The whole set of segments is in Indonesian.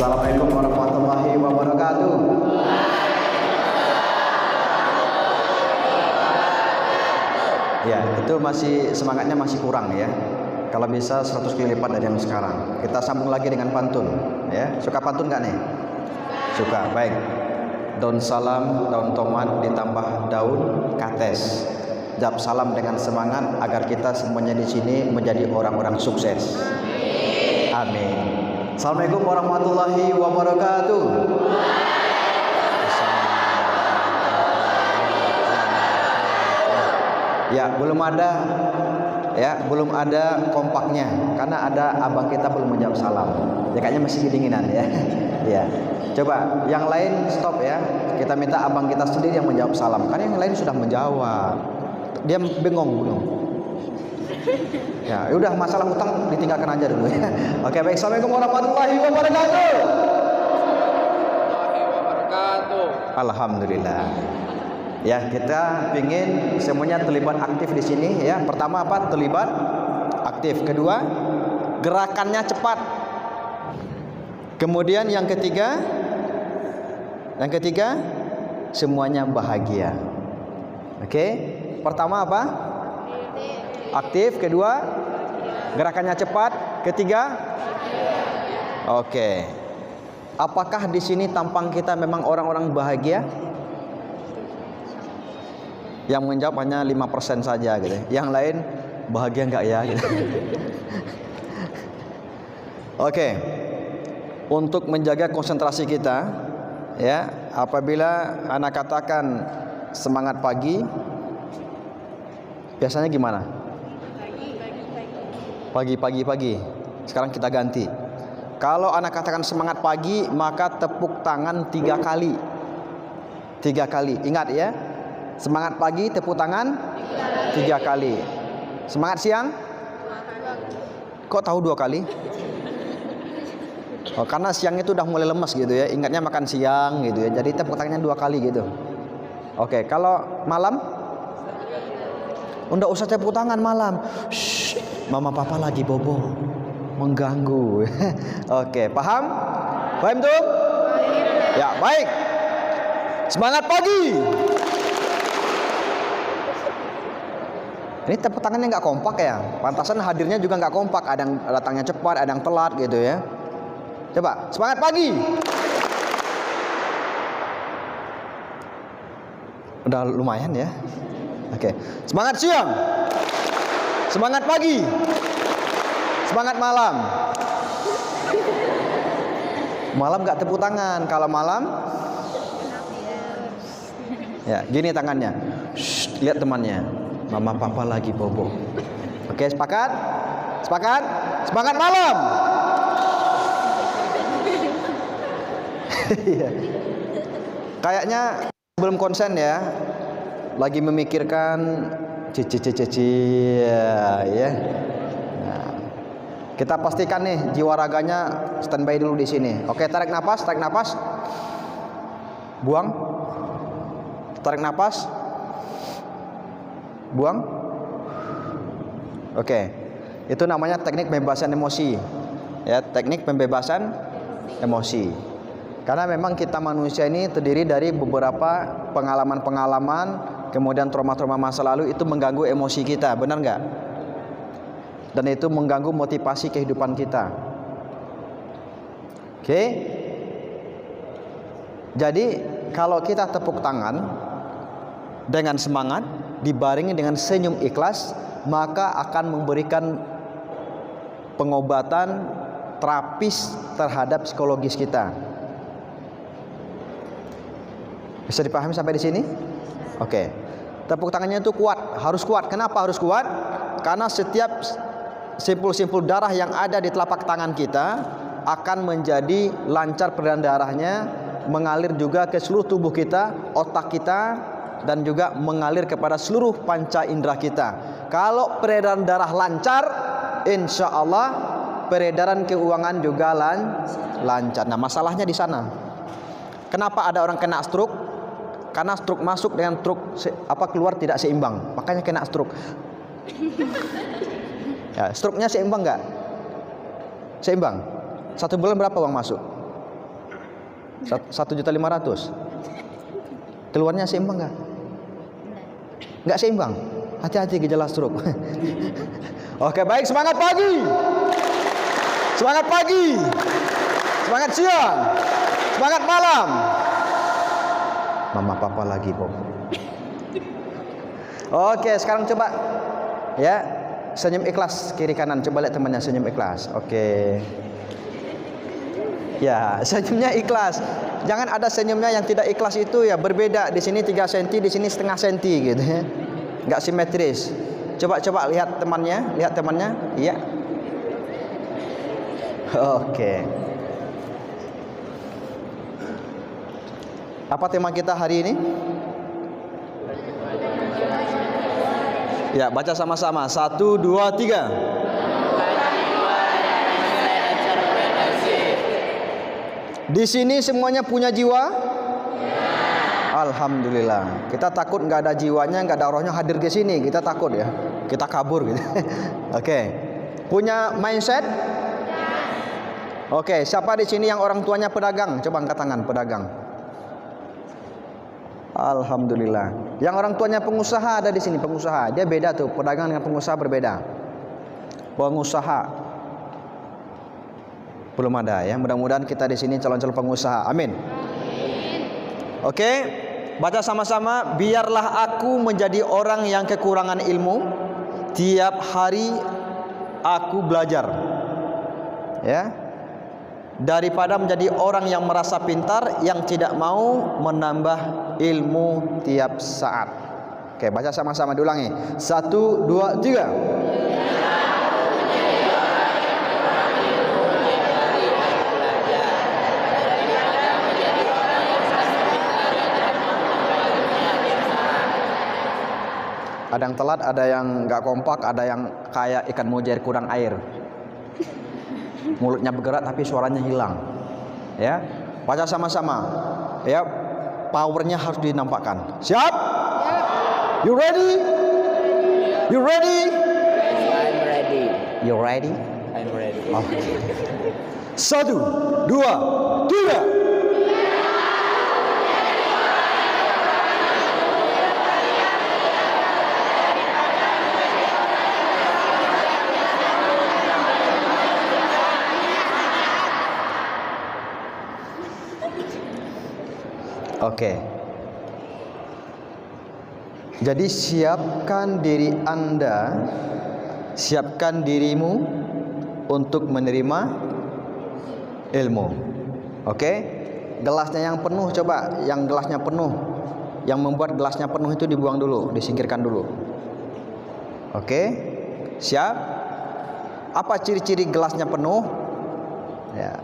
Assalamualaikum warahmatullahi wabarakatuh. Ya, itu semangatnya masih kurang ya. Kalau bisa 100 kali lipat dari yang sekarang. Kita sambung lagi dengan pantun ya. Suka pantun nggak nih? Suka. Baik. Daun salam, daun tomat ditambah daun kates. Jawab salam dengan semangat agar kita semuanya di sini menjadi orang-orang sukses. Amin. Assalamualaikum warahmatullahi wabarakatuh. Ya, belum ada kompaknya karena ada abang kita belum menjawab salam. Ya kayaknya masih kedinginan ya. Ya. Coba yang lain stop ya. Kita minta abang kita sendiri yang menjawab salam. Karena yang lain sudah menjawab. Dia bengong belum? Ya, udah masalah utang ditinggalkan aja dulu ya. Oke, baik. Assalamualaikum warahmatullahi wabarakatuh. Alhamdulillah. Ya, kita ingin semuanya terlibat aktif di sini ya. Pertama apa? Terlibat aktif. Kedua, gerakannya cepat. Kemudian yang ketiga semuanya bahagia. Oke? Pertama apa? Aktif. Kedua, gerakannya cepat. Ketiga, oke. Apakah di sini tampang kita memang orang-orang bahagia? Yang menjawab hanya 5% saja gitu. Yang lain bahagia enggak ya gitu. Oke. Untuk menjaga konsentrasi kita ya, apabila anak katakan semangat pagi biasanya gimana? Pagi. Sekarang kita ganti. Kalau anak katakan semangat pagi, maka tepuk tangan 3 kali. 3 kali. Ingat ya. Semangat pagi tepuk tangan 3 kali. Semangat siang? Kok tahu 2 kali? Oh, karena siang itu udah mulai lemes gitu ya. Ingatnya makan siang gitu ya. Jadi tepuk tangannya 2 kali gitu. Oke, kalau malam? Nggak usah tepuk tangan malam. Shh, mama papa lagi bobo. Mengganggu. Oke, paham? Paham tuh? Ya, baik. Semangat pagi. Ini tepuk tangannya nggak kompak ya. Pantasan hadirnya juga nggak kompak. Ada yang datangnya cepat, ada yang telat gitu ya. Coba, semangat pagi. Udah lumayan ya. Oke. Semangat siang. Semangat pagi. Semangat malam. Malam nggak tepuk tangan. Kalau malam, ya gini tangannya. Shh, lihat temannya. Mama papa lagi bobo. Oke, sepakat? Sepakat? Semangat malam. Kayaknya belum konsen ya. Lagi memikirkan ya. Nah, kita pastikan nih jiwa raganya standby dulu di sini. Oke, tarik nafas. Buang. Tarik nafas. Buang. Oke. Itu namanya teknik pembebasan emosi. Ya, teknik pembebasan emosi. Karena memang kita manusia ini terdiri dari beberapa pengalaman-pengalaman, kemudian trauma-trauma masa lalu itu mengganggu emosi kita, benar nggak? Dan itu mengganggu motivasi kehidupan kita. Oke? Jadi kalau kita tepuk tangan dengan semangat, dibarengi dengan senyum ikhlas, maka akan memberikan pengobatan terapis terhadap psikologis kita. Bisa dipahami sampai di sini? Oke. Tepuk tangannya itu kuat, harus kuat. Kenapa harus kuat? Karena setiap simpul-simpul darah yang ada di telapak tangan kita akan menjadi lancar peredaran darahnya, mengalir juga ke seluruh tubuh kita, otak kita, dan juga mengalir kepada seluruh panca indera kita. Kalau peredaran darah lancar, insya Allah peredaran keuangan juga lancar. Nah, masalahnya di sana. Kenapa ada orang kena stroke? Karena stroke masuk dengan keluar tidak seimbang, makanya kena stroke. Ya, stroke-nya seimbang nggak? Seimbang. 1 bulan berapa uang masuk? 1.500.000. Keluarnya seimbang nggak? Nggak seimbang. Hati-hati gejala stroke. Oke, baik, semangat pagi. Semangat pagi. Semangat siang. Semangat malam. Mama papa lagi, Bob. Oke, sekarang coba ya, senyum ikhlas kiri kanan. Coba lihat temannya senyum ikhlas. Oke. Ya, senyumnya ikhlas. Jangan ada senyumnya yang tidak ikhlas, itu ya berbeda. Di sini 3 cm, di sini setengah cm gitu ya. Enggak simetris. Coba lihat temannya, Iya. Oke. Apa tema kita hari ini? Ya, baca sama-sama. 1, 2, 3. Di sini semuanya punya jiwa? Alhamdulillah. Kita takut nggak ada jiwanya, nggak ada rohnya hadir ke sini. Kita takut ya. Kita kabur gitu. Oke. Punya mindset? Oke. Siapa di sini yang orang tuanya pedagang? Coba angkat tangan, pedagang. Alhamdulillah. Yang orang tuanya pengusaha ada di sini, pengusaha. Dia beda tuh, pedagang dengan pengusaha berbeda. Pengusaha belum ada ya. Mudah-mudahan kita di sini calon-calon pengusaha. Amin. Oke. Baca sama-sama. Biarlah aku menjadi orang yang kekurangan ilmu. Tiap hari aku belajar. Ya. Daripada menjadi orang yang merasa pintar, yang tidak mau menambah ilmu tiap saat. Oke, baca sama-sama, diulangi. 1, 2, 3. Ada yang telat, ada yang nggak kompak, ada yang kayak ikan mujair kurang air. Mulutnya bergerak tapi suaranya hilang. Ya, baca sama-sama. Ya, powernya harus dinampakkan. Siap? You ready? You ready? I'm ready. You ready? I'm ready. Oke. 1, 2, 3. Oke. Jadi siapkan diri Anda, siapkan dirimu untuk menerima ilmu. Oke? Gelasnya yang penuh, coba yang gelasnya penuh. Yang membuat gelasnya penuh itu dibuang dulu, disingkirkan dulu. Oke? Siap? Apa ciri-ciri gelasnya penuh? Ya.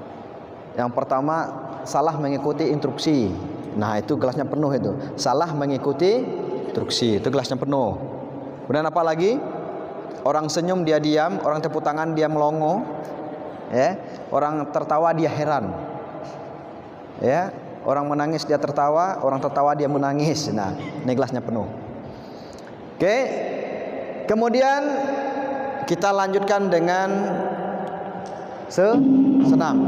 Yang pertama, salah mengikuti instruksi. Nah, itu gelasnya penuh itu. Salah mengikuti instruksi, itu gelasnya penuh. Kemudian apa lagi? Orang senyum dia diam, orang tepuk tangan dia melongo. Ya, orang tertawa dia heran. Ya, orang menangis dia tertawa, orang tertawa dia menangis. Nah, ini gelasnya penuh. Oke. Kemudian kita lanjutkan dengan senam.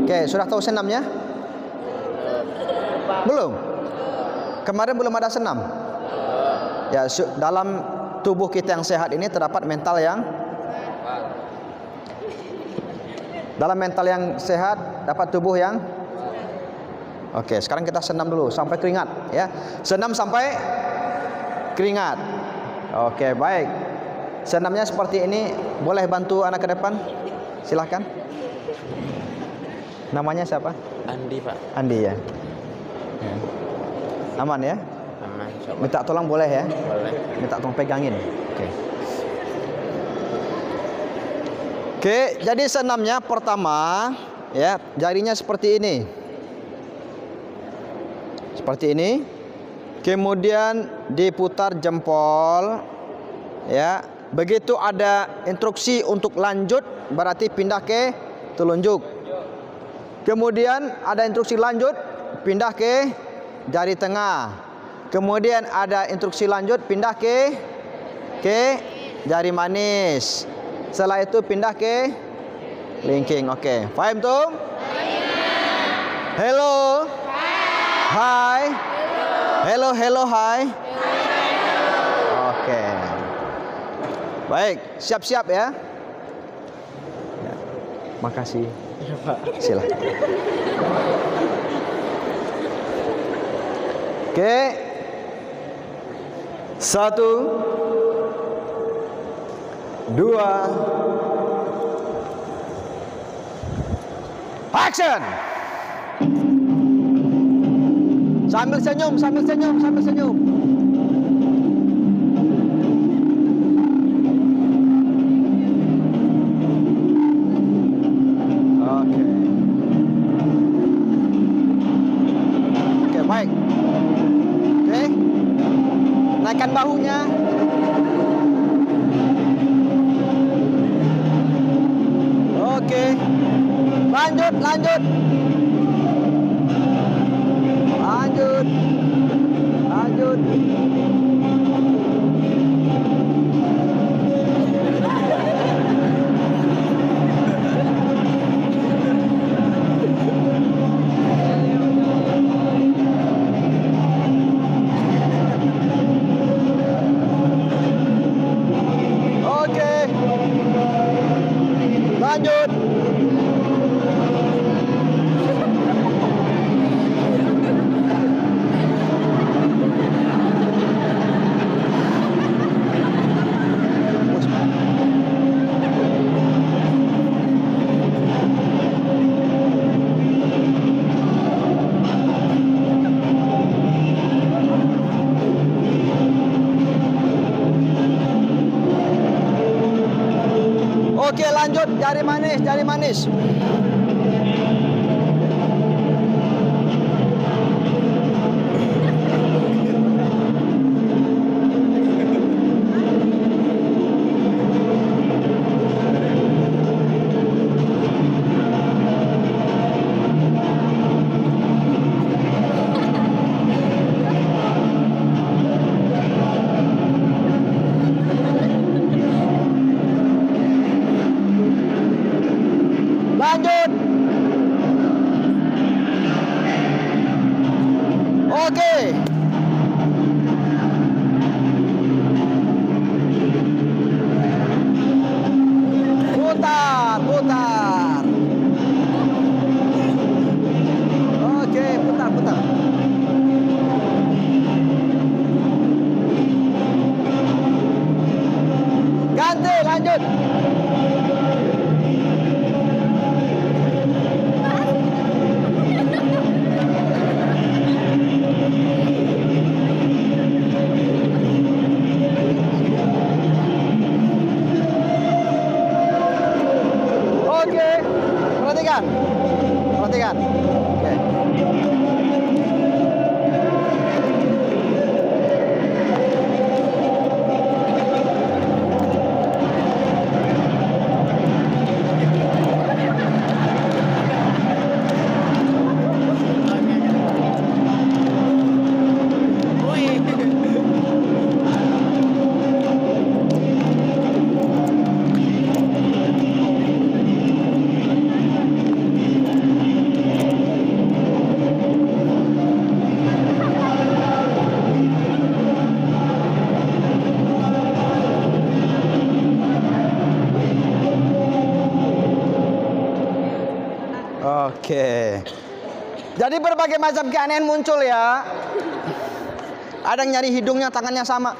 Oke, sudah tahu senamnya? Belum? Kemarin belum ada senam. Ya, dalam tubuh kita yang sehat ini terdapat mental yang sehat, dapat tubuh yang. Oke, sekarang kita senam dulu sampai keringat ya. Senam sampai keringat. Oke, baik. Senamnya seperti ini. Boleh bantu anak ke depan? Silahkan. Namanya siapa? Andi, Pak. Andi ya. Aman ya? Aman. Coba. Minta tolong boleh ya? Boleh. Minta tolong pegangin. Oke. Oke, jadi senamnya pertama ya, jarinya seperti ini. Seperti ini. Kemudian diputar jempol ya. Begitu ada instruksi untuk lanjut, berarti pindah ke telunjuk. Kemudian ada instruksi lanjut, pindah ke jari tengah. Kemudian ada instruksi lanjut, pindah ke jari manis. Setelah itu pindah ke kelingking. Oke, paham tuh? Hello. Hai. Hello, hello, hai. Oke. Baik, siap-siap ya. Ya. Makasih. Silakan. Oke. 1 2 action. Sambil senyum, sambil senyum, sambil senyum. Oke. Oke, baik. Oke. Naikkan bahunya. Oke. Lanjut, lanjut. Lanjut. Lanjut. Oke. Lanjut. Oke, lanjut, jari manis, jari manis. Lanjut. Oke. Putar, putar. Oke, putar, putar. Ganti, lanjut. Oke, perhatikan, perhatikan. Oke. Oke. Jadi berbagai macam keanehan muncul ya. Ada yang nyari hidungnya, tangannya sama.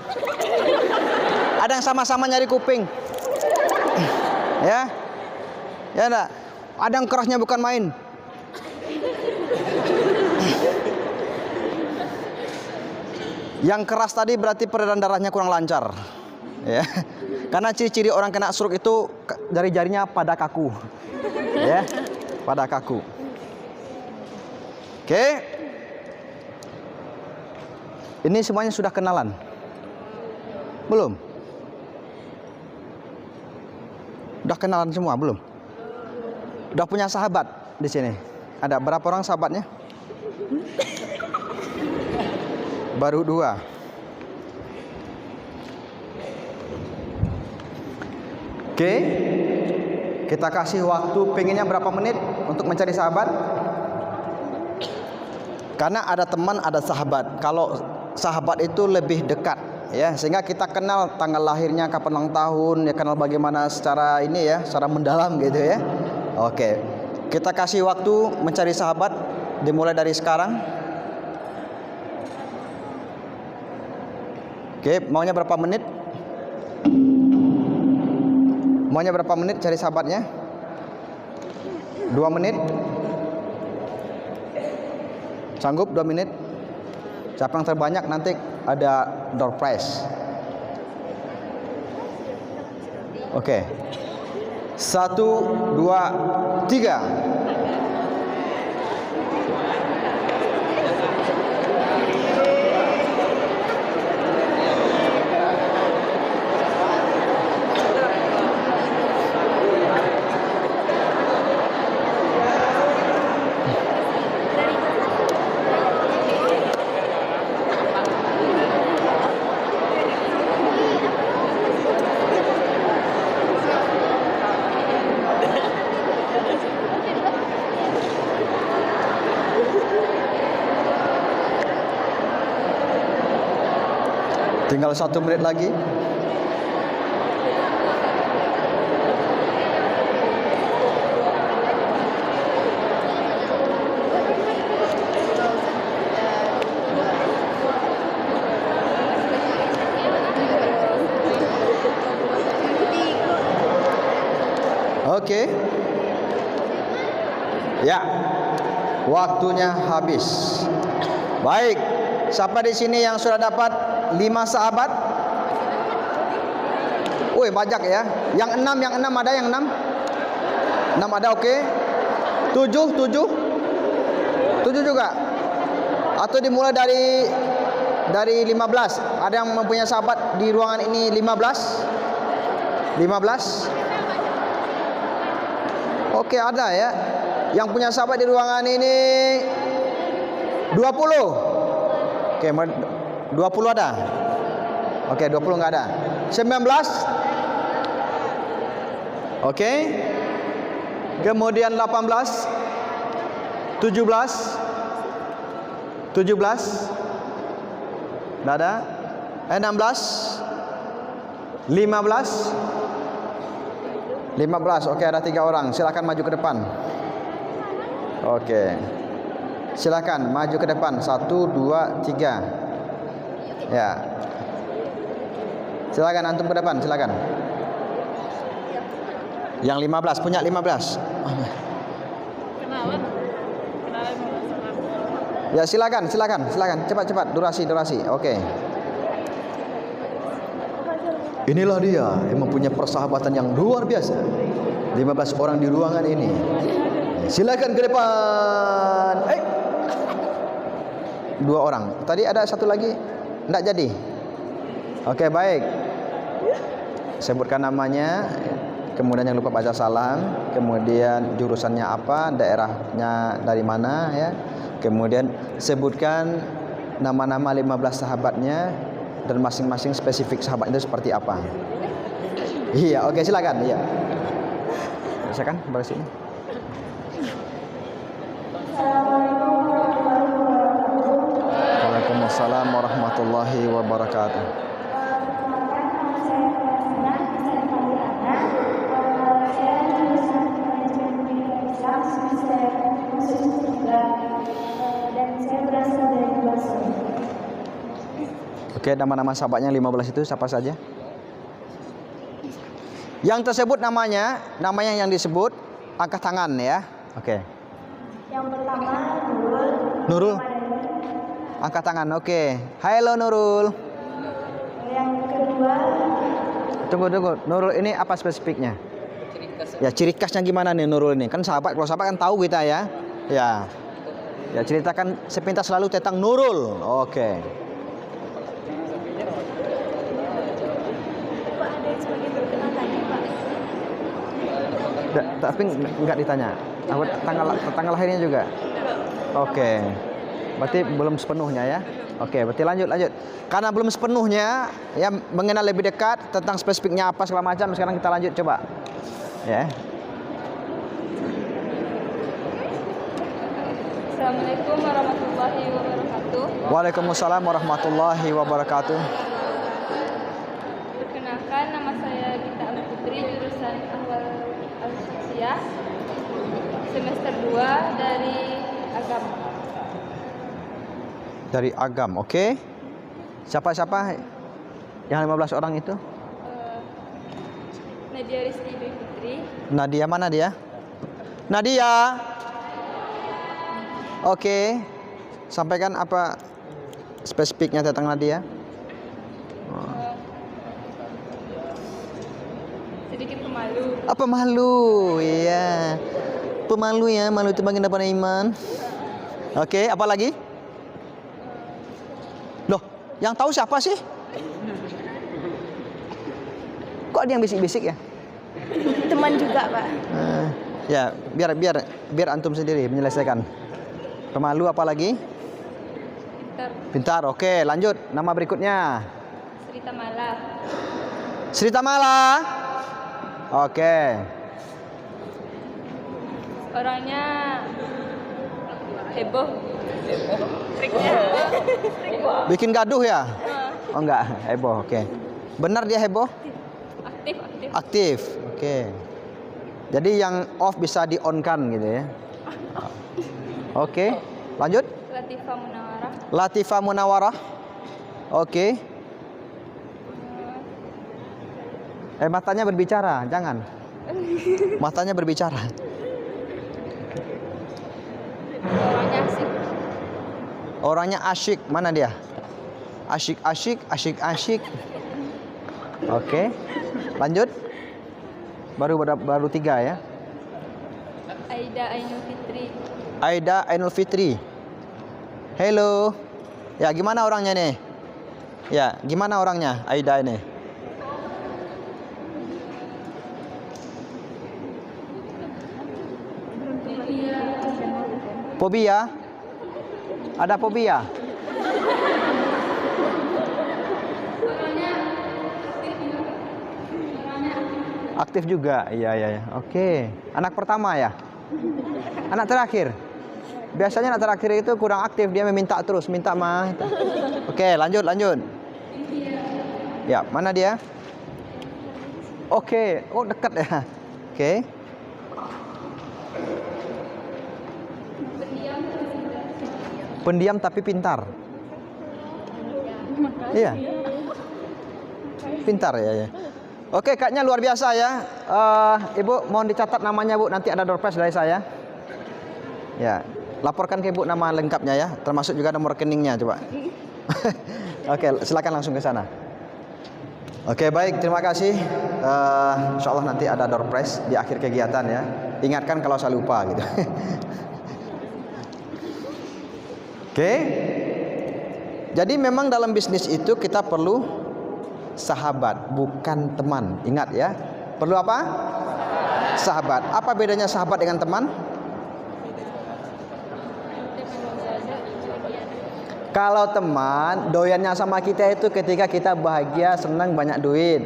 Ada yang sama-sama nyari kuping. Ya. Ya enggak? Ada yang kerasnya bukan main. Yang keras tadi berarti peredaran darahnya kurang lancar. Ya. Karena ciri-ciri orang kena stroke itu jari-jarinya pada kaku. Ya. Pada kaku. Oke. Ini semuanya sudah kenalan? Belum? Udah kenalan semua belum? Udah punya sahabat di sini? Ada berapa orang sahabatnya? Baru 2. Oke. Kita kasih waktu, pengennya berapa menit untuk mencari sahabat? Karena ada teman, ada sahabat. Kalau sahabat itu lebih dekat, ya, sehingga kita kenal tanggal lahirnya, kapan ulang tahun, ya, kenal bagaimana secara ini ya, secara mendalam gitu ya. Oke. Kita kasih waktu mencari sahabat dimulai dari sekarang. Oke, maunya berapa menit? Maunya berapa menit cari sahabatnya? 2 menit? Sanggup 2 menit? Siapa yang terbanyak nanti ada door prize. Oke. 1, 2, 3. Tinggal 1 menit lagi. Oke. Ya. Waktunya habis. Baik. Siapa di sini yang sudah dapat 5 sahabat? Wih, banyak ya. Yang 6 ada yang 6? 6 ada, oke. 7 juga. Atau dimulai dari 15. Ada yang mempunyai sahabat di ruangan ini 15? 15? Oke, ada ya. Yang punya sahabat di ruangan ini 20. Oke, 20 ada. Oke, 20 enggak ada. 19. Oke. Kemudian 18. 17. 17. Enggak ada. 16. 15. 15. Oke, ada 3 orang. Silakan maju ke depan. Oke. Silakan maju ke depan. 1, 2, 3. Ya. Silakan antum ke depan, silakan. Yang 15 punya 15. Ya, silakan. Cepat. Durasi. Oke. Inilah dia yang mempunyai persahabatan yang luar biasa. 15 orang di ruangan ini. Silakan ke depan. 2 orang. Tadi ada 1 lagi, enggak jadi. Oke, baik. Sebutkan namanya, kemudian jangan lupa baca salam, kemudian jurusannya apa, daerahnya dari mana ya. Kemudian sebutkan nama-nama 15 sahabatnya dan masing-masing spesifik sahabat itu seperti apa. Iya, oke, silakan. Iya. Silakan baris ini. Waalaikumsalam warahmatullahi wabarakatuh. Oke, nama-nama sahabatnya 15 itu siapa saja? Yang tersebut namanya yang disebut, angkat tangan ya. Oke. Yang pertama Nurul. Angkat tangan. Oke. Halo Nurul. Yang kedua. Tunggu. Nurul ini apa spesifiknya? Ya, ciri khasnya gimana nih Nurul ini? Kan sahabat, kalau sahabat kan tahu kita ya. Ya. Ya, ceritakan sepintas selalu tentang Nurul. Oke. Pak, ada yang sebagai terkenal tadi, Pak. Tapi enggak ditanya. Tanggal lahirnya juga. Oke. Berarti belum sepenuhnya ya. Oke, berarti lanjut. Karena belum sepenuhnya ya mengenal lebih dekat tentang spesifiknya apa segala macam. Sekarang kita lanjut coba. Ya. Assalamualaikum warahmatullahi wabarakatuh. Waalaikumsalam warahmatullahi wabarakatuh. Perkenalkan, nama saya Gita Al Putri, jurusan Ahwal Al-Syakhsiyah, semester 2 dari Agam. Dari Agam, oke. Siapa-siapa yang 15 orang itu? Nadia Rizky Dwi Putri. Nadia, mana dia? Nadia. Oke. Sampaikan apa spesifiknya tentang Nadia? Sedikit pemalu. Apa malu? Iya. Pemalu ya, malu itu bagian daripada iman. Oke, apa lagi? Loh, yang tahu siapa sih? Kok ada yang bisik-bisik ya? Teman juga, Pak. Ya, biar antum sendiri menyelesaikan. Pemalu apa lagi? Pintar. Pintar. Oke, lanjut. Nama berikutnya. Sri Tamala. Sri Tamala. Oke. Orangnya heboh. Triknya heboh. Bikin gaduh ya? Oh enggak, heboh. Oke. Benar dia heboh? Aktif. Aktif. Oke. Jadi yang off bisa di on kan gitu ya. Oke. Lanjut. Latifah Munawarah. Latifah Munawarah. Oke. Matanya berbicara, jangan. Matanya berbicara. Orangnya asik. Orangnya asyik. Mana dia? Asyik. Oke. Lanjut. Baru 3 ya. Aida Ainul Fitri. Aida Ainul Fitri. Hello. Ya, gimana orangnya nih? Ya, gimana orangnya Aida ini? Fobia? Ada fobia? Aktif juga. Iya. Oke. Anak pertama ya? Anak terakhir? Biasanya anak terakhir itu kurang aktif, dia meminta terus, minta mah. Oke, lanjut. Ya, mana dia? Oke. Oh, dekat ya. Oke. Pendiam tapi pintar. Iya. Pintar ya. Oke, kayaknya luar biasa ya. Ibu mohon dicatat namanya, Bu. Nanti ada door prize dari saya. Ya, laporkan ke Ibu nama lengkapnya ya, termasuk juga nomor rekeningnya coba. Oke, silakan langsung ke sana. Oke, baik, terima kasih. Insya Allah nanti ada door prize di akhir kegiatan ya. Ingatkan kalau saya lupa gitu. Oke. Jadi memang dalam bisnis itu kita perlu sahabat, bukan teman. Ingat ya. Perlu apa? Sahabat. Apa bedanya sahabat dengan teman? Kalau teman, doyannya sama kita itu ketika kita bahagia, senang, banyak duit.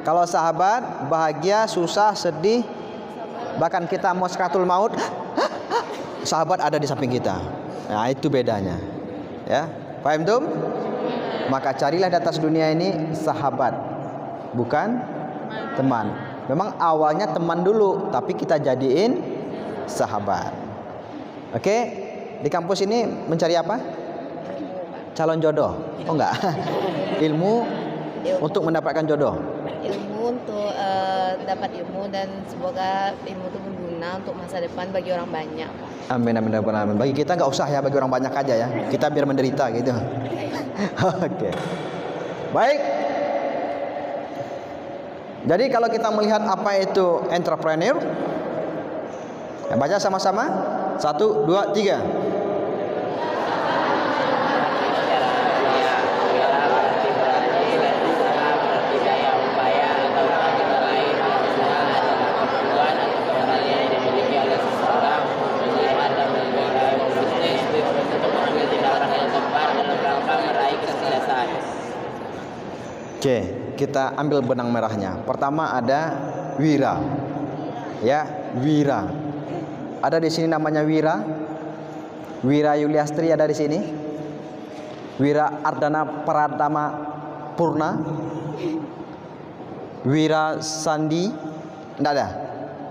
Kalau sahabat, bahagia, susah, sedih, bahkan kita mau sekatul maut, sahabat ada di samping kita. Nah, itu bedanya. Ya, paham tuh? Maka carilah di atas dunia ini sahabat, bukan teman. Memang awalnya teman dulu, tapi kita jadiin sahabat. Oke, di kampus ini mencari apa? Calon jodoh? Oh enggak. Ilmu untuk mendapatkan jodoh. Ilmu untuk dapat ilmu, dan semoga ilmu itu berguna untuk masa depan bagi orang banyak. Amin. Bagi kita nggak usah ya, bagi orang banyak aja ya. Kita biar menderita gitu. Oke. Baik. Jadi kalau kita melihat apa itu entrepreneur, ya, baca sama-sama. 1, 2, 3. Oke, kita ambil benang merahnya. Pertama ada wira. Ya, wira. Ada di sini namanya Wira. Wira Yuliastri ada di sini. Wira Ardana Pradama Purna. Wira Sandi enggak ada.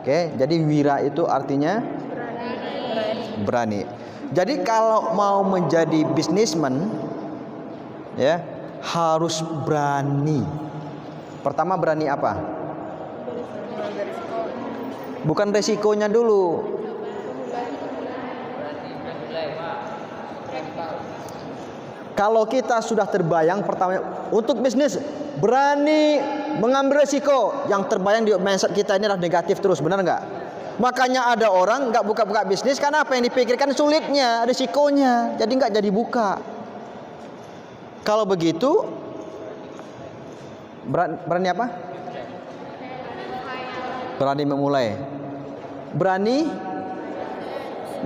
Oke, jadi wira itu artinya berani. Jadi kalau mau menjadi bisnismen ya, harus berani. Pertama berani apa? Bukan resikonya dulu. Kalau kita sudah terbayang pertama untuk bisnis berani mengambil resiko, yang terbayang di mindset kita ini adalah negatif terus, benar nggak? Makanya ada orang nggak buka-buka bisnis karena apa yang dipikirkan sulitnya, resikonya, jadi nggak jadi buka. Kalau begitu berani apa? Berani memulai, berani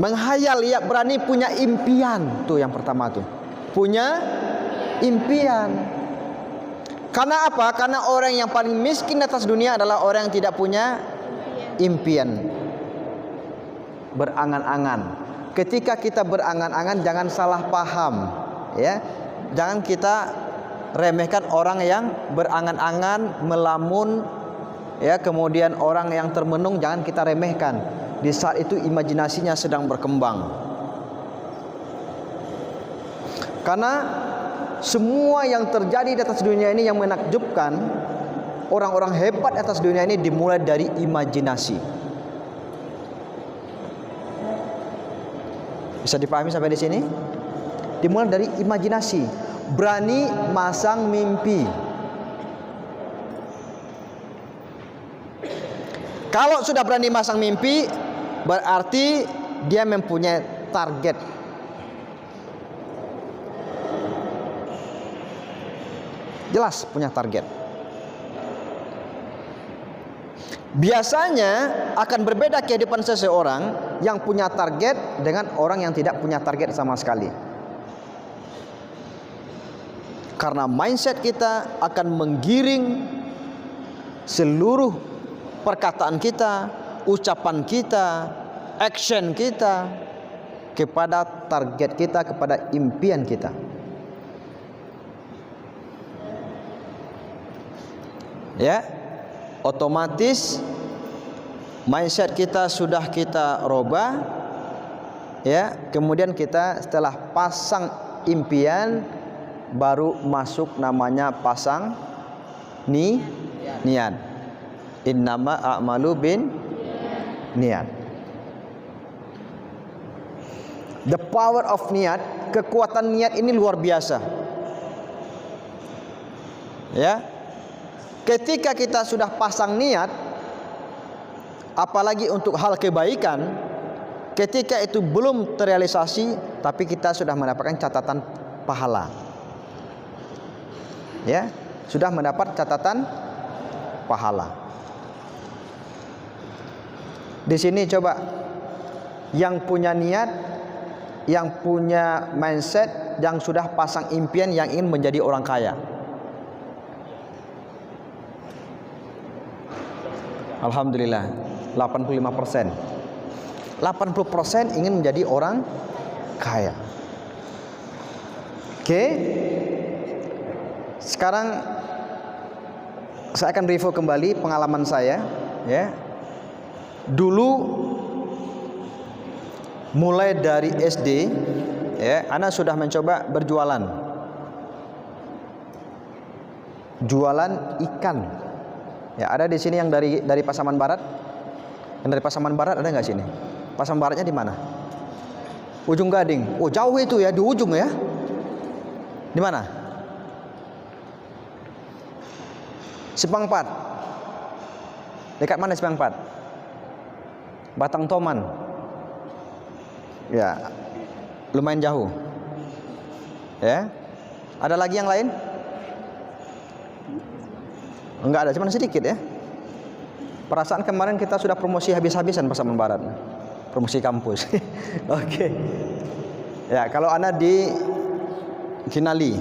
menghayal, ya, berani punya impian, tuh yang pertama tuh. Punya impian. Karena apa? Karena orang yang paling miskin atas dunia adalah orang yang tidak punya impian. Berangan-angan. Ketika kita berangan-angan, jangan salah paham, ya. Jangan kita remehkan orang yang berangan-angan, melamun, ya, kemudian orang yang termenung jangan kita remehkan. Di saat itu imajinasinya sedang berkembang. Karena semua yang terjadi di atas dunia ini yang menakjubkan, orang-orang hebat atas dunia ini dimulai dari imajinasi. Bisa dipahami sampai di sini? Dimulai dari imajinasi. Berani masang mimpi. Kalau sudah berani masang mimpi, berarti dia mempunyai target. Jelas punya target. Biasanya akan berbeda kehidupan seseorang yang punya target dengan orang yang tidak punya target sama sekali. Karena mindset kita akan menggiring seluruh perkataan kita, ucapan kita, action kita kepada target kita, kepada impian kita. Ya, otomatis mindset kita sudah kita robah, ya. Kemudian kita setelah pasang impian, baru masuk namanya pasang niat. Innama a'malu bin niat. The power of niat, kekuatan niat ini luar biasa. Ya. Ketika kita sudah pasang niat, apalagi untuk hal kebaikan, ketika itu belum terrealisasi, tapi kita sudah mendapatkan catatan pahala. Ya, sudah mendapat catatan pahala. Di sini coba yang punya niat, yang punya mindset, yang sudah pasang impian, yang ingin menjadi orang kaya. Alhamdulillah 85%. 80% ingin menjadi orang kaya. Oke. Sekarang saya akan review kembali pengalaman saya, ya. Dulu mulai dari SD, ya, ana sudah mencoba berjualan. Jualan ikan. Ya, ada di sini yang dari Pasaman Barat. Yang dari Pasaman Barat ada nggak sini? Pasaman Baratnya di mana? Ujung Gading. Oh, jauh itu ya, di ujung ya. Di mana? Sipangpat. Dekat mana Sipangpat? Batang Toman. Ya, lumayan jauh. Ya. Ada lagi yang lain? Enggak ada, cuma sedikit ya. Perasaan kemarin kita sudah promosi habis-habisan Pasaman Barat. Promosi kampus. Oke. Ya, kalau Anda di Kinali,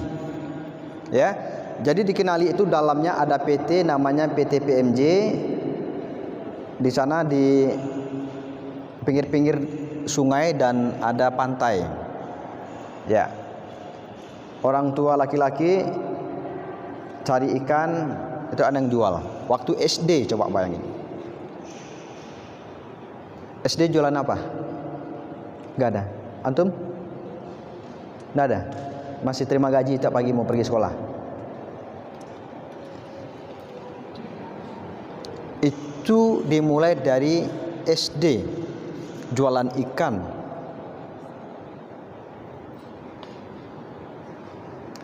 ya, Jadi dikenali itu dalamnya ada PT namanya PT PMJ. Di sana di pinggir-pinggir sungai dan ada pantai. Ya. Orang tua laki-laki cari ikan, itu ada yang jual. Waktu SD coba bayangin. SD jualan apa? Gak ada. Antum? Gak ada. Masih terima gaji tiap pagi mau pergi sekolah. Itu dimulai dari SD, jualan ikan.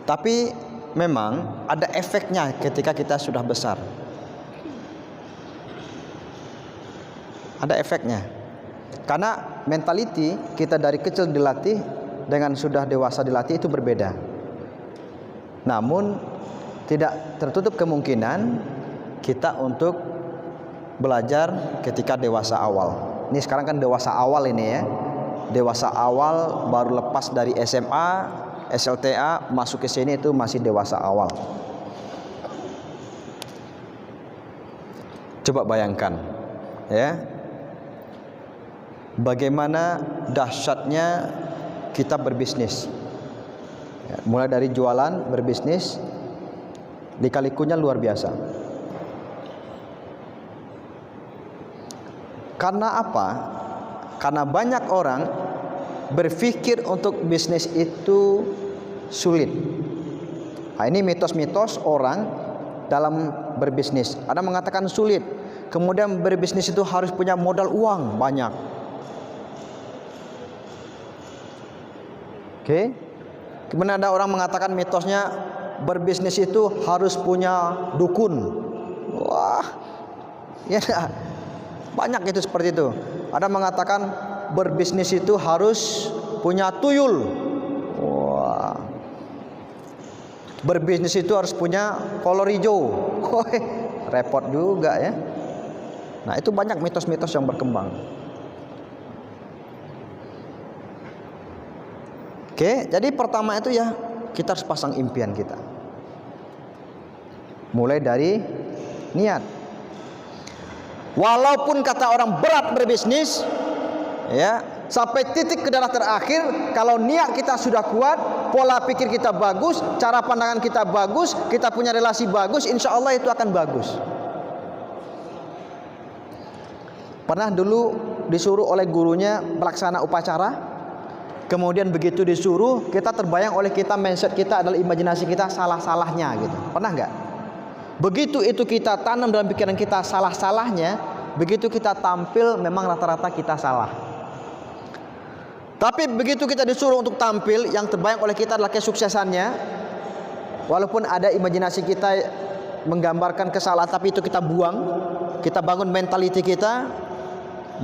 Tapi memang ada efeknya ketika kita sudah besar. Ada efeknya. Karena mentality kita dari kecil dilatih dengan sudah dewasa dilatih itu berbeda. Namun tidak tertutup kemungkinan kita untuk belajar ketika dewasa awal. Ini sekarang kan dewasa awal ini ya. Dewasa awal baru lepas dari SMA, SLTA masuk ke sini itu masih dewasa awal. Coba bayangkan ya. Bagaimana dahsyatnya kita berbisnis. Ya, mulai dari jualan, berbisnis, lika-likunya luar biasa. Karena apa? Karena banyak orang berpikir untuk bisnis itu sulit. Nah, ini mitos-mitos orang dalam berbisnis. Ada mengatakan sulit. Kemudian berbisnis itu harus punya modal uang banyak. Oke. Kemudian ada orang mengatakan mitosnya berbisnis itu harus punya dukun. Wah. Ya, banyak itu seperti itu. Ada mengatakan berbisnis itu harus punya tuyul. Wah. Berbisnis itu harus punya kolor hijau. Repot juga ya. Nah, itu banyak mitos-mitos yang berkembang. Oke, jadi pertama itu ya kita harus pasang impian kita. Mulai dari niat. Walaupun kata orang berat berbisnis, ya, sampai titik ke darah terakhir, kalau niat kita sudah kuat, pola pikir kita bagus, cara pandangan kita bagus, kita punya relasi bagus, insya Allah itu akan bagus. Pernah dulu disuruh oleh gurunya melaksana upacara. Kemudian begitu disuruh, kita terbayang oleh kita, mindset kita adalah imajinasi kita salah-salahnya gitu. Pernah nggak? Begitu itu kita tanam dalam pikiran kita salah-salahnya, begitu kita tampil memang rata-rata kita salah. Tapi begitu kita disuruh untuk tampil, yang terbayang oleh kita adalah kesuksesannya. Walaupun ada imajinasi kita menggambarkan kesalahan, tapi itu kita buang, kita bangun mentality kita,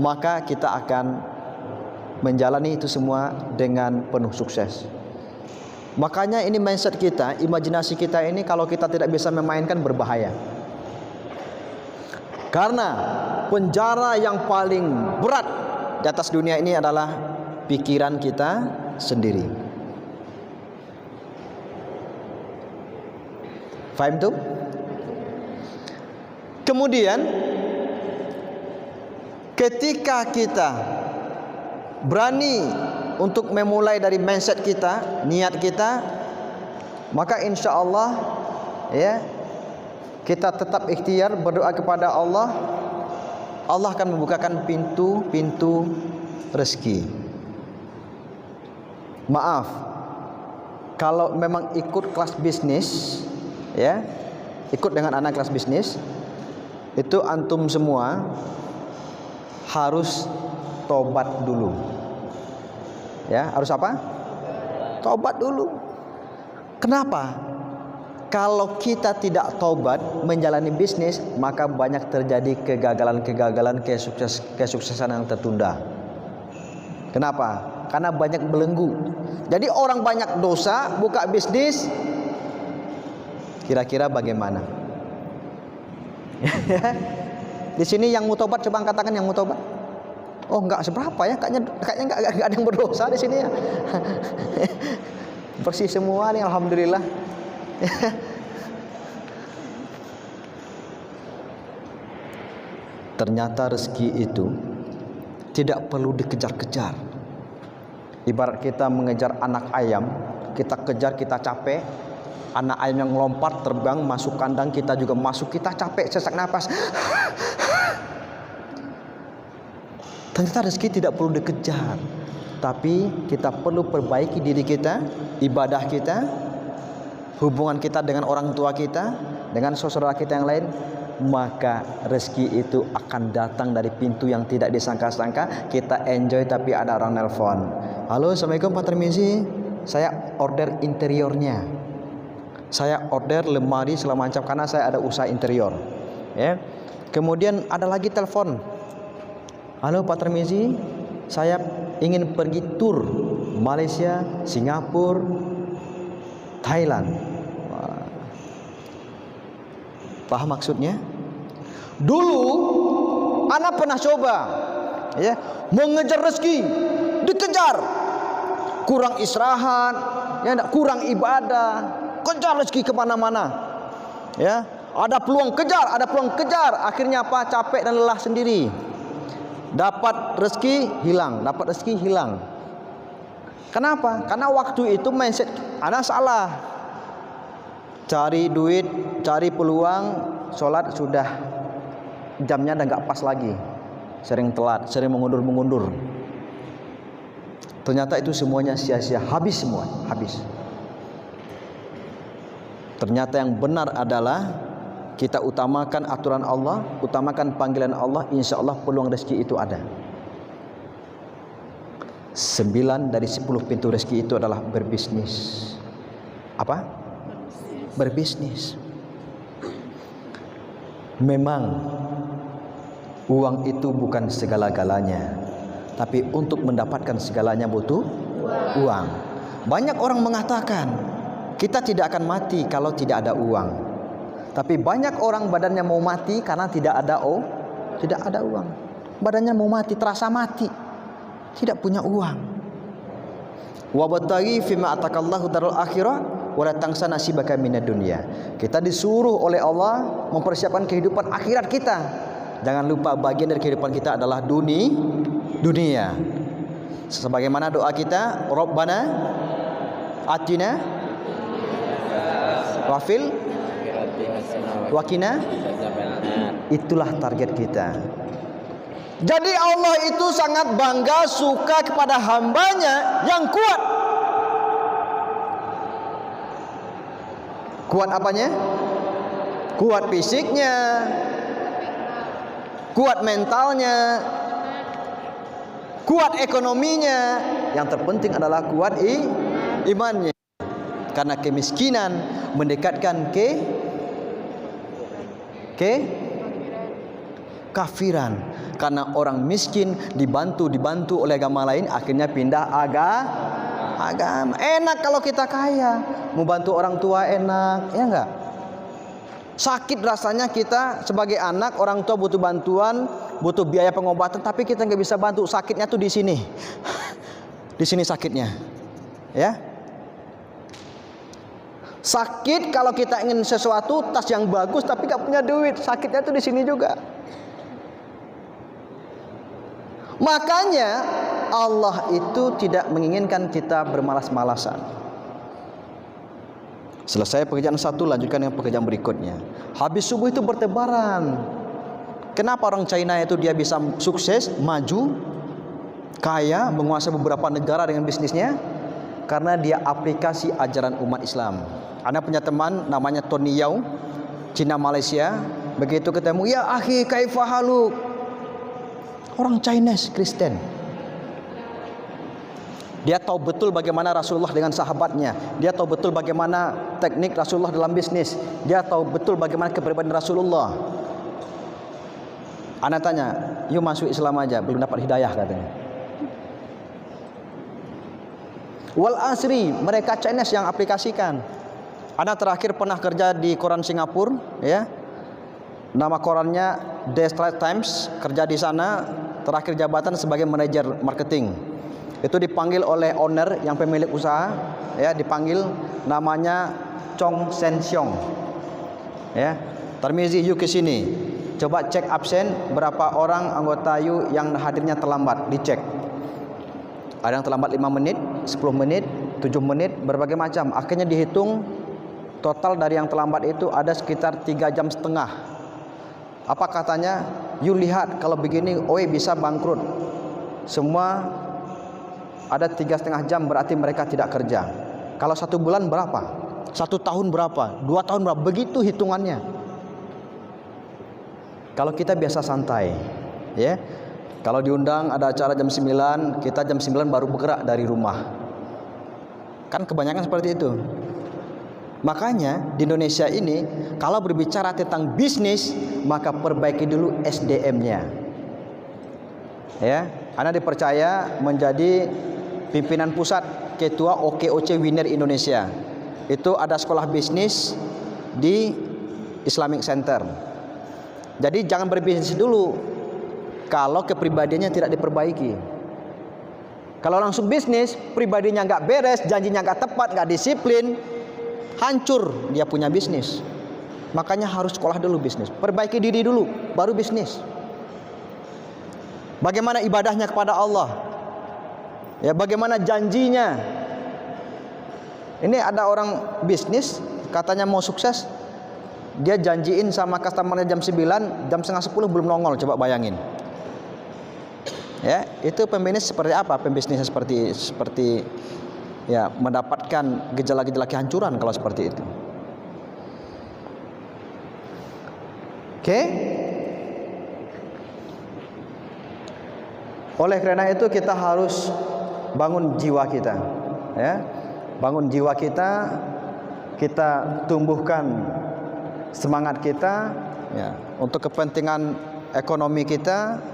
maka kita akan menjalani itu semua dengan penuh sukses. Makanya ini mindset kita, imajinasi kita ini kalau kita tidak bisa memainkan berbahaya. Karena penjara yang paling berat di atas dunia ini adalah pikiran kita sendiri. Faham tuh? Kemudian ketika kita berani untuk memulai dari mindset kita, niat kita, maka insya Allah ya kita tetap ikhtiar berdoa kepada Allah, Allah akan membukakan pintu-pintu rezeki. Maaf, kalau memang ikut kelas bisnis, ya, ikut dengan anak kelas bisnis, itu antum semua harus tobat dulu. Ya, harus apa? Tobat dulu. Kenapa? Kalau kita tidak tobat menjalani bisnis, maka banyak terjadi kegagalan-kegagalan, kesuksesan yang tertunda. Kenapa? Karena banyak belenggu. Jadi orang banyak dosa, buka bisnis, kira-kira bagaimana? Di sini yang mau tobat, coba katakan yang mau tobat. Oh, enggak seberapa ya, kayaknya enggak ada yang berdosa di sini ya. Bersih semua nih, alhamdulillah. Ternyata rezeki itu tidak perlu dikejar-kejar. Ibarat kita mengejar anak ayam, kita kejar, kita capek. Anak ayam yang lompat terbang masuk kandang, kita juga masuk, kita capek, sesak napas. Ternyata rezeki tidak perlu dikejar, tapi kita perlu perbaiki diri kita, ibadah kita, hubungan kita dengan orang tua kita, dengan saudara kita yang lain. Maka rezeki itu akan datang dari pintu yang tidak disangka-sangka. Kita enjoy tapi ada orang nelpon. Halo, assalamualaikum Pak Termizi, saya order interiornya, saya order lemari segala macam karena saya ada usaha interior, ya. Kemudian ada lagi telepon. Halo Pak Termizi, saya ingin pergi tur Malaysia, Singapura, Thailand. Paham maksudnya? Dulu anak pernah coba, ya, mengejar rezeki, dikejar, kurang istirahat, ya, kurang ibadah, kejar rezeki kemana-mana, ya. Ada peluang kejar, ada peluang kejar. Akhirnya apa? Capek dan lelah sendiri. Dapat rezeki hilang, dapat rezeki hilang. Kenapa? Karena waktu itu mindset anak salah. Cari duit, cari peluang, sholat sudah jamnya dah nggak pas lagi, sering telat, sering mengundur. Ternyata itu semuanya sia-sia, habis semua, habis. Ternyata yang benar adalah kita utamakan aturan Allah, utamakan panggilan Allah, insya Allah peluang rezeki itu ada. 9 dari 10 pintu rezeki itu adalah berbisnis. Apa? Berbisnis. Memang uang itu bukan segala-galanya, tapi untuk mendapatkan segalanya butuh uang. Banyak orang mengatakan kita tidak akan mati kalau tidak ada uang, tapi banyak orang badannya mau mati karena tidak ada uang. Badannya mau mati, terasa mati, tidak punya uang. Wabtaghi fima atakallahu darul akhirah wala tangsa nasibaka minad dunya. Kita disuruh oleh Allah mempersiapkan kehidupan akhirat kita. Jangan lupa bagian dari kehidupan kita adalah dunia. Sebagaimana doa kita, Rabbana atina wafil wakina, itulah target kita. Jadi Allah itu sangat bangga, suka kepada hambanya yang kuat. Kuat apanya? Kuat fisiknya, kuat mentalnya, kuat ekonominya. Yang terpenting adalah kuat imannya. Karena kemiskinan mendekatkan ke kafiran. Karena orang miskin dibantu oleh agama lain, akhirnya pindah agama. Enak kalau kita kaya, mau bantu orang tua enak, ya enggak? Sakit rasanya kita sebagai anak, orang tua butuh bantuan, butuh biaya pengobatan, tapi kita nggak bisa bantu. Sakitnya tuh di sini, di sini sakitnya, ya. Sakit kalau kita ingin sesuatu, tas yang bagus tapi nggak punya duit, sakitnya tuh di sini juga. Makanya Allah itu tidak menginginkan kita bermalas-malasan. Selesai pekerjaan satu, lanjutkan dengan pekerjaan berikutnya. Habis subuh itu bertebaran. Kenapa orang China itu dia bisa sukses, maju, kaya, menguasai beberapa negara dengan bisnisnya? Karena dia aplikasi ajaran umat Islam. Anda punya teman namanya Tony Yao, Cina Malaysia. Begitu ketemu, ya akhi kaifa haluk? Orang Chinese Kristen. Dia tahu betul bagaimana Rasulullah dengan sahabatnya. Dia tahu betul bagaimana teknik Rasulullah dalam bisnis. Dia tahu betul bagaimana kepribadian Rasulullah. Anak tanya, yuk masuk Islam aja, belum dapat hidayah katanya. Wal asri, mereka Chinese yang aplikasikan. Anak terakhir pernah kerja di koran Singapura, ya. Nama korannya The Straits Times, kerja di sana, terakhir jabatan sebagai manajer marketing. Itu dipanggil oleh owner yang pemilik usaha, ya, dipanggil namanya Chong Sen Siong. Ya, Tarmizi, yuk ke sini. coba cek absen berapa orang anggota you yang hadirnya terlambat, dicek. Ada yang terlambat 5 menit, 10 menit, 7 menit, berbagai macam. Akhirnya dihitung total dari yang terlambat itu ada sekitar 3,5 jam. Apa katanya? You lihat kalau begini, OE bisa bangkrut. Semua ada 3,5 jam, berarti mereka tidak kerja. Kalau 1 bulan berapa? 1 tahun berapa? 2 tahun berapa? Begitu hitungannya. Kalau kita biasa santai, ya. Kalau diundang ada acara jam 9, kita jam 9 baru bergerak dari rumah. Kan kebanyakan seperti itu. Makanya di Indonesia ini kalau berbicara tentang bisnis, maka perbaiki dulu SDM-nya. Ya, Anda dipercaya menjadi pimpinan pusat ketua OKOC Winner Indonesia. Itu ada sekolah bisnis di Islamic Center. Jadi jangan berbisnis dulu kalau kepribadiannya tidak diperbaiki. Kalau langsung bisnis, pribadinya nggak beres, janjinya nggak tepat, nggak disiplin, hancur dia punya bisnis. Makanya harus sekolah dulu bisnis, perbaiki diri dulu, baru bisnis. Bagaimana ibadahnya kepada Allah, ya, bagaimana janjinya. Ini ada orang bisnis katanya mau sukses, dia janjiin sama customernya jam 9, jam setengah 10 belum nongol. Coba bayangin. Ya, itu pembisnis seperti apa? Pembisnisnya seperti ya, mendapatkan gejala-gejala kehancuran kalau seperti itu. Oke? Oleh karena itu kita harus bangun jiwa kita, ya. Bangun jiwa kita, kita tumbuhkan semangat kita, ya, untuk kepentingan ekonomi kita.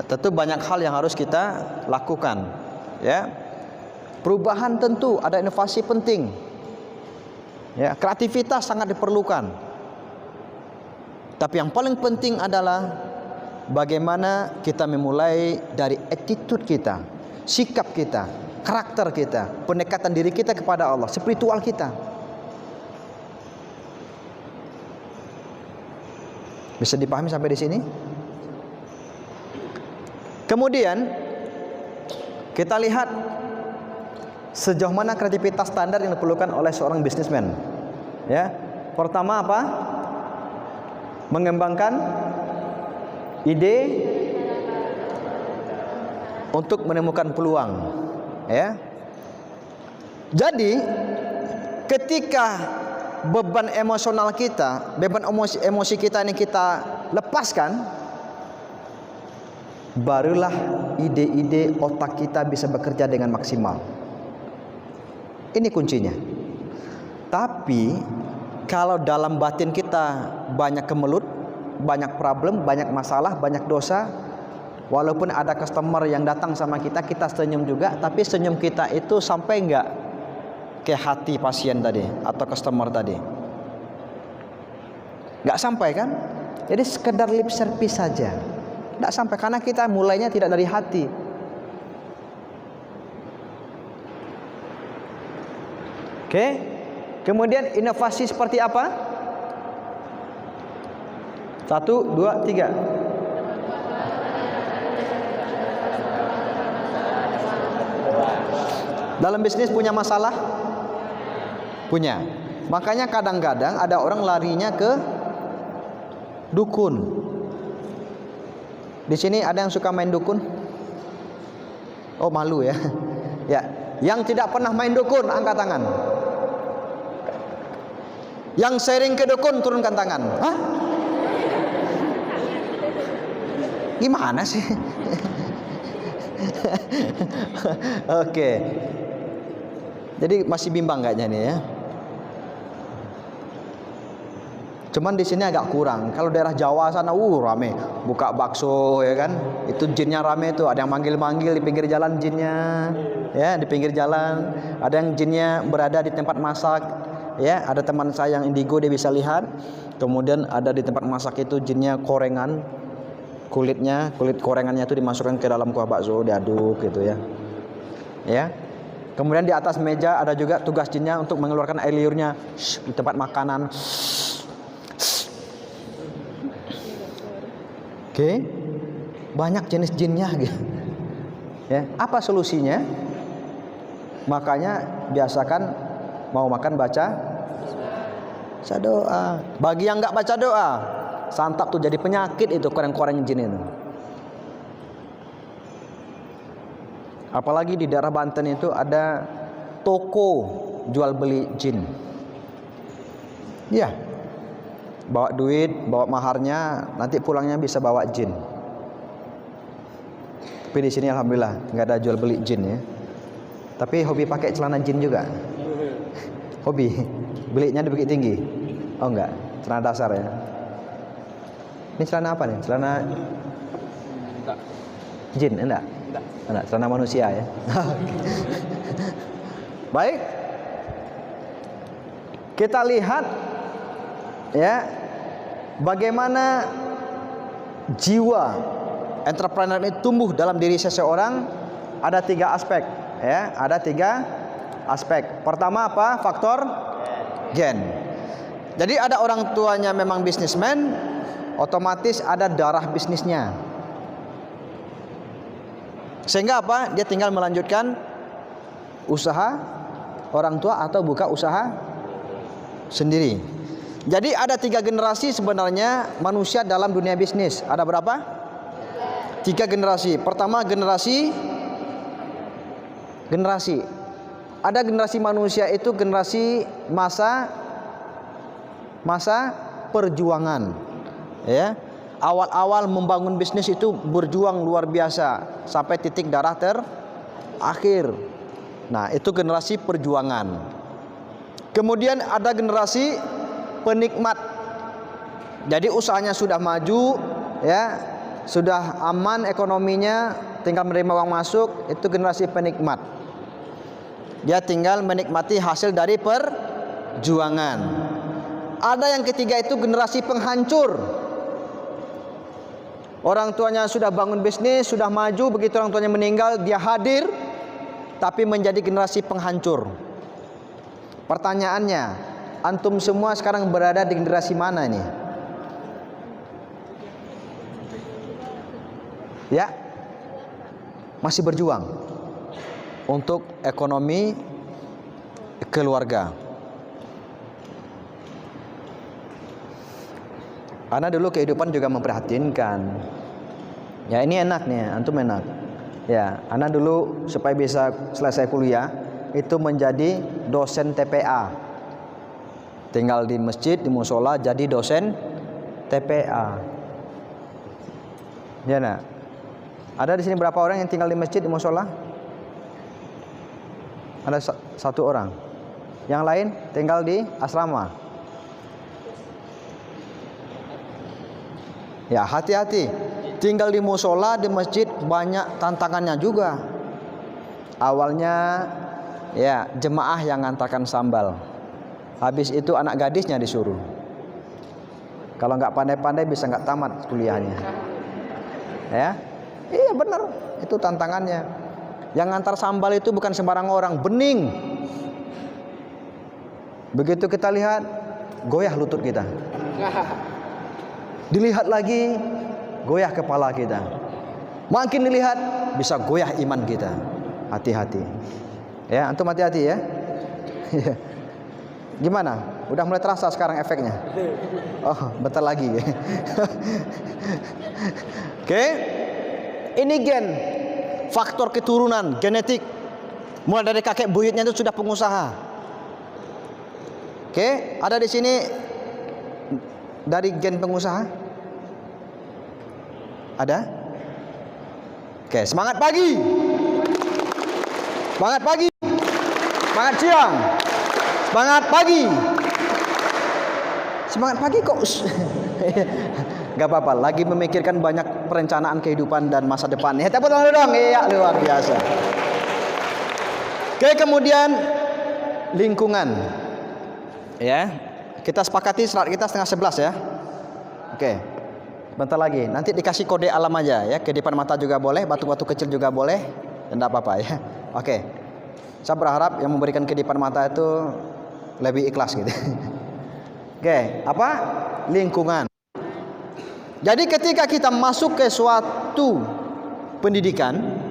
Tentu banyak hal yang harus kita lakukan, ya. Perubahan tentu ada, inovasi penting, ya. Kreativitas sangat diperlukan. Tapi yang paling penting adalah bagaimana kita memulai dari attitude kita, sikap kita, karakter kita, pendekatan diri kita kepada Allah, spiritual kita. Bisa dipahami sampai di sini? Kemudian kita lihat sejauh mana kreativitas standar yang diperlukan oleh seorang bisnismen. Ya, pertama apa? Mengembangkan ide untuk menemukan peluang. Ya. Jadi ketika beban emosional kita, beban emosi kita ini kita lepaskan, barulah ide-ide otak kita bisa bekerja dengan maksimal. Ini kuncinya. Tapi kalau dalam batin kita banyak kemelut, banyak problem, banyak masalah, banyak dosa, walaupun ada customer yang datang sama kita, kita senyum juga, tapi senyum kita itu sampai enggak ke hati pasien tadi atau customer tadi? Enggak sampai kan? Jadi sekedar lip service saja. Enggak sampai karena kita mulainya tidak dari hati. Oke. Kemudian inovasi seperti apa? 1, 2, 3. Dalam bisnis punya masalah? Punya. Makanya kadang-kadang ada orang larinya ke dukun. Di sini ada yang suka main dukun? Oh, malu ya. Ya, yang tidak pernah main dukun angkat tangan. Yang sering ke dukun turunkan tangan. Hah? Gimana sih? Oke. Jadi masih bimbang kayaknya nih ya. Cuman di sini agak kurang. Kalau daerah Jawa sana rame, buka bakso ya kan. Itu jinnya rame tuh, ada yang manggil-manggil di pinggir jalan jinnya. Ya, di pinggir jalan. Ada yang jinnya berada di tempat masak. Ya, ada teman saya yang indigo, dia bisa lihat. Kemudian ada di tempat masak itu jinnya korengan. Kulit korengannya itu dimasukkan ke dalam kuah bakso, diaduk gitu ya. Ya. Kemudian di atas meja ada juga tugas jinnya untuk mengeluarkan air liurnya di tempat makanan. Oke. Banyak jenis jinnya gitu. Ya, apa solusinya? Makanya biasakan mau makan baca doa. Bagi yang nggak baca doa, santap tuh jadi penyakit itu, koreng-koreng jin itu. Apalagi di daerah Banten itu ada toko jual beli jin. Ya, bawa duit, bawa maharnya, nanti pulangnya bisa bawa jin. Tapi di sini alhamdulillah nggak ada jual beli jin ya. Tapi hobi pakai celana jin juga. Hobi, belinya di Bukit Tinggi. Oh enggak, celana dasar ya. Ini celana apa nih? Celana jin, enggak? Enggak, celana manusia ya. Baik. Kita lihat ya bagaimana jiwa entrepreneur ini tumbuh dalam diri seseorang. Ada 3 aspek ya, ada 3 aspek. Pertama apa? Faktor gen. Jadi ada orang tuanya memang bisnismen, otomatis ada darah bisnisnya. Sehingga apa? Dia tinggal melanjutkan usaha orang tua atau buka usaha sendiri. Jadi ada 3 generasi sebenarnya manusia dalam dunia bisnis. Ada berapa? 3 generasi. Pertama generasi. Ada generasi manusia itu generasi masa perjuangan. Ya. Awal-awal membangun bisnis itu berjuang luar biasa sampai titik darah terakhir. Nah, itu generasi perjuangan. Kemudian ada generasi penikmat. Jadi usahanya sudah maju, ya, sudah aman ekonominya, tinggal menerima uang masuk, itu generasi penikmat. Dia tinggal menikmati hasil dari perjuangan. Ada yang ketiga itu generasi penghancur. Orang tuanya sudah bangun bisnis, sudah maju, begitu orang tuanya meninggal, dia hadir, tapi menjadi generasi penghancur. Pertanyaannya, antum semua sekarang berada di generasi mana ini? Ya, masih berjuang untuk ekonomi keluarga. Karena dulu kehidupan juga memprihatinkan. Ya ini enak nih, antum enak. Ya, Ana dulu supaya bisa selesai kuliah itu menjadi dosen TPA. Tinggal di masjid, di musola jadi dosen TPA. Ya nak. Ada di sini berapa orang yang tinggal di masjid, di musola? Ada 1 orang. Yang lain tinggal di asrama. Ya hati-hati. Tinggal di musola, di masjid banyak tantangannya juga. Awalnya ya jemaah yang ngantarkan sambal. Habis itu anak gadisnya disuruh. Kalau nggak pandai-pandai bisa nggak tamat kuliahnya. Ya, iya benar. Itu tantangannya. Yang ngantar sambal itu bukan sembarang orang, bening. Begitu kita lihat, goyah lutut kita. Dilihat lagi, goyah kepala kita. Makin dilihat, bisa goyah iman kita. Hati-hati. Ya, antum hati-hati ya. Gimana? Udah mulai terasa sekarang efeknya? Oh, bentar lagi. Oke. Ini gen. Faktor keturunan, genetik. Mulai dari kakek buyutnya itu sudah pengusaha. Oke, ada di sini dari gen pengusaha? Ada? Oke, semangat pagi. Semangat pagi. Semangat siang. Semangat pagi. Semangat pagi kok. Gak apa-apa, lagi memikirkan banyak perencanaan kehidupan dan masa depan. Ya, tepuk tangan dong. Iya, luar biasa. Oke, kemudian lingkungan. Ya. Kita sepakati serat kita 10:30 ya. Oke. Bentar lagi. Nanti dikasih kode alam aja ya. Kedipan mata juga boleh, batu-batu kecil juga boleh. Tidak apa-apa ya. Oke. Saya berharap yang memberikan kedipan mata itu lebih ikhlas gitu. Oke, apa? Lingkungan. Jadi ketika kita masuk ke suatu pendidikan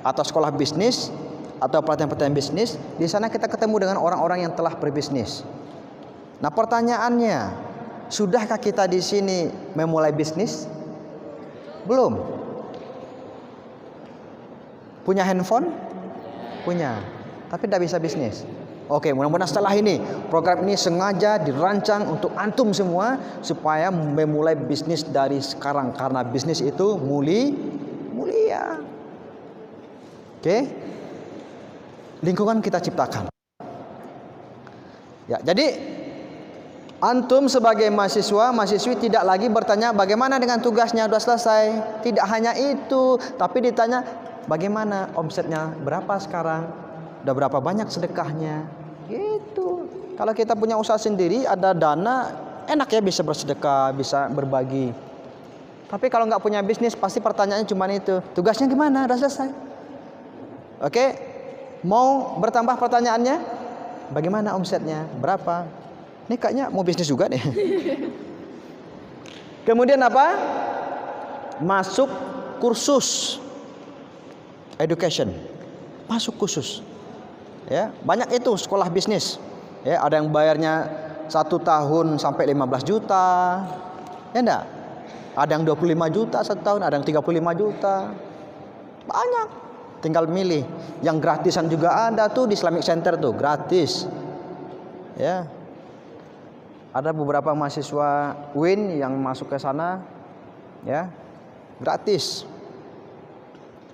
atau sekolah bisnis atau pelatihan-pelatihan bisnis, di sana kita ketemu dengan orang-orang yang telah berbisnis. Nah, pertanyaannya, sudahkah kita di sini memulai bisnis? Belum. Punya handphone? Punya, tapi tidak bisa bisnis. Oke, mudah-mudahan setelah ini program ini sengaja dirancang untuk antum semua supaya memulai bisnis dari sekarang, karena bisnis itu mulia. Oke, lingkungan kita ciptakan. Ya, jadi antum sebagai mahasiswi tidak lagi bertanya bagaimana dengan tugasnya sudah selesai. Tidak hanya itu, tapi ditanya bagaimana omsetnya, berapa sekarang, udah berapa banyak sedekahnya. Gitu. Kalau kita punya usaha sendiri, ada dana, enak ya bisa bersedekah, bisa berbagi. Tapi kalau nggak punya bisnis, pasti pertanyaannya cuma itu. Tugasnya gimana? Udah selesai. Oke, mau bertambah pertanyaannya? Bagaimana omsetnya? Berapa? Ini kayaknya mau bisnis juga nih. Kemudian apa? Masuk kursus education. Masuk kursus. Ya, banyak itu sekolah bisnis. Ya, ada yang bayarnya 1 tahun sampai 15 juta. Ya enggak? Ada yang 25 juta 1 tahun, ada yang 35 juta. Banyak. Tinggal milih. Yang gratisan juga ada tuh di Islamic Center tuh, gratis. Ya. Ada beberapa mahasiswa UIN yang masuk ke sana, ya, gratis.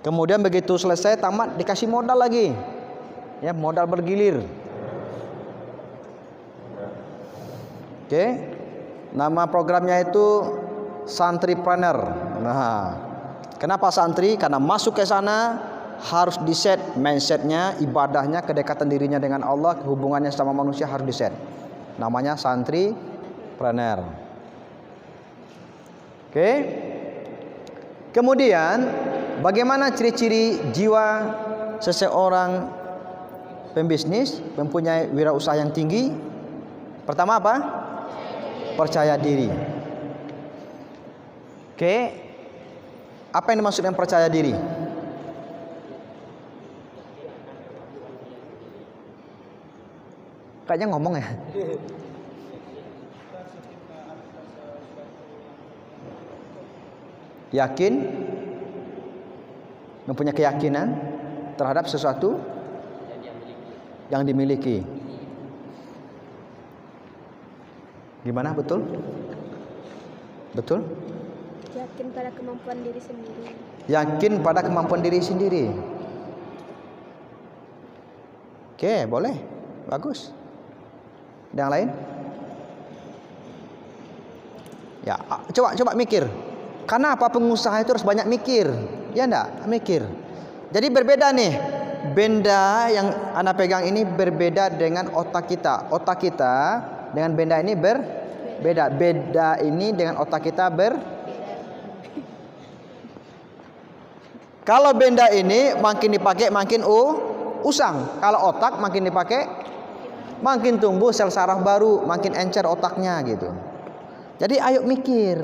Kemudian begitu selesai tamat dikasih modal lagi. Ya, modal bergilir. Oke. Nama programnya itu Santripreneur. Nah, kenapa santri? Karena masuk ke sana harus di-set mindsetnya, ibadahnya, kedekatan dirinya dengan Allah, hubungannya sama manusia harus di-set. Namanya Santripreneur. Oke. Kemudian bagaimana ciri-ciri jiwa seseorang pembisnis, mempunyai wirausaha yang tinggi? Pertama apa? Percaya diri. Oke. Apa yang dimaksud dengan percaya diri? Kayaknya ngomong ya. Yakin, mempunyai keyakinan terhadap sesuatu yang dimiliki. Gimana, betul? Betul? Yakin pada kemampuan diri sendiri. Yakin pada kemampuan diri sendiri. Oke, boleh. Bagus. Yang lain? Ya, coba mikir. Kenapa pengusaha itu harus banyak mikir? Ya enggak? Mikir. Jadi berbeda nih. Benda yang Anda pegang ini berbeda dengan otak kita. Otak kita dengan benda ini berbeda. Beda ini dengan otak kita Kalau benda ini makin dipakai makin usang. Kalau otak makin dipakai makin tumbuh sel saraf baru, makin encer otaknya gitu. Jadi ayo mikir.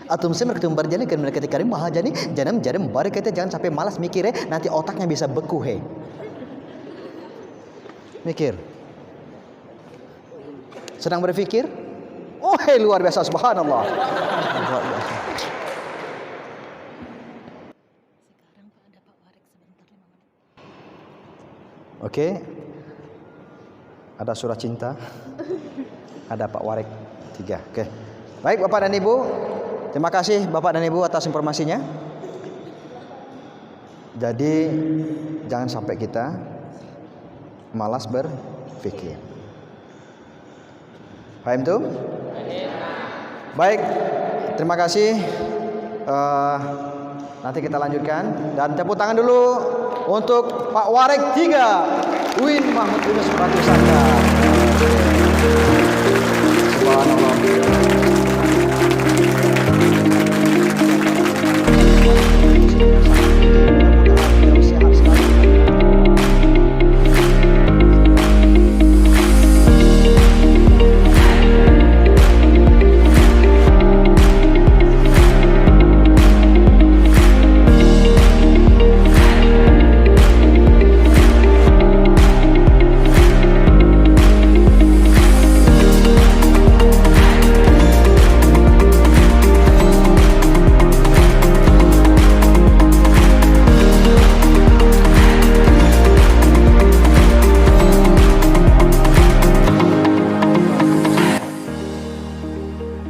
Atum semar ketumbar jani kan mereka dikarim mahajani janam jaram bari kita jangan sampai malas mikir nanti otaknya bisa beku Mikir. Sedang berpikir? Oh, luar biasa, subhanallah. Luar biasa. Oke. Ada surah cinta. Ada Pak Warik 3. Oke. Baik Bapak dan Ibu. Terima kasih Bapak dan Ibu atas informasinya. Jadi jangan sampai kita malas berpikir. Paham tuh? Baik. Terima kasih. Nanti kita lanjutkan dan tepuk tangan dulu untuk Pak Warik 3 UIN Mahmud Yunus Batu Sanggar. Subhanallah.